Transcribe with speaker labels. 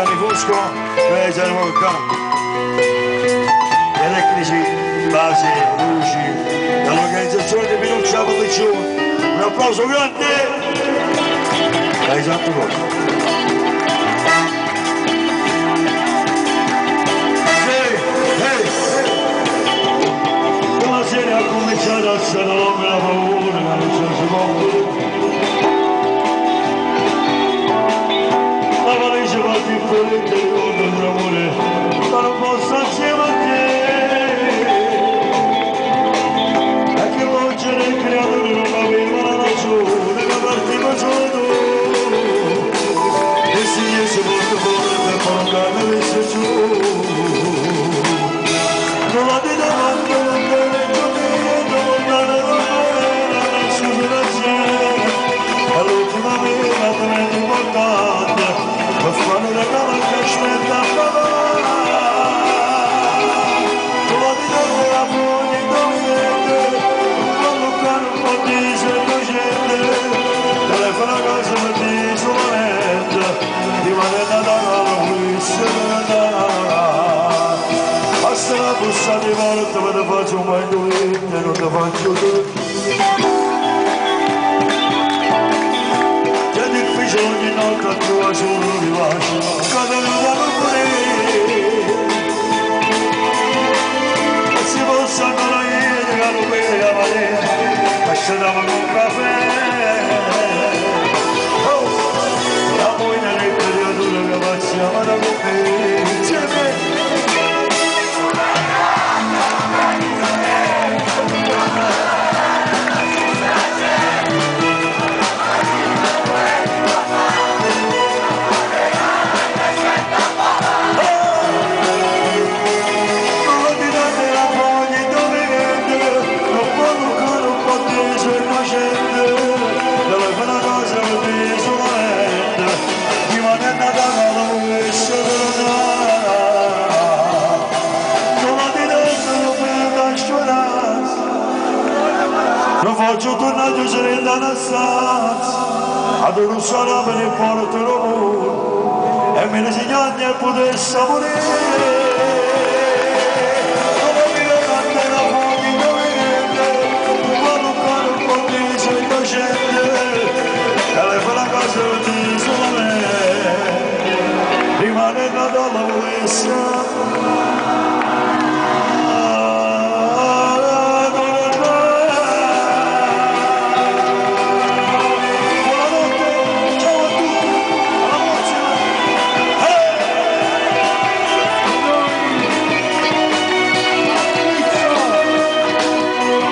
Speaker 1: Gianni Fosco, Gianni Volcano, elettrici, base, luci, dall'organizzazione di Pinuccia Pelliccione. Un applauso grande dai Santo Cose. Buonasera, ha cominciato a salome la paura, ma non c'è secondo. La valigia va differente con l'amore, ma non posso assieme a te. E che l'oggi del creatore non aveva la ragione, ma partivo solo. E se io si porta fuori per portare avesse giù. Non la ti davanti, non deve giocare, non dare la susurazione. All'ultima vera, veramente importante. Osmanlı reklamı keşfette baba. Kulağına yaponi dövdü. Kulağına potise cogente. Telefona casımı disolamente. Divanena da ruissena. Basta la bussa di volta, me ne faccio un mai dovente, non te faccio tu. Ogni notte a tua solo rilascio, cada nuova pure. E si possa andare a ieri, che non vede a valere, lasciamo con un caffè. Oh, la moglie nelle creature che passiamo da con me, insieme. Non faccio tornare a serena una stanza, ad un solo per il porto l'amore, e me ne segnati e potesse morire. Come dire tante la fuochi dove niente, quando ancora un po' di sei innocente, telefona a casa di solamente, rimane nata la volessa.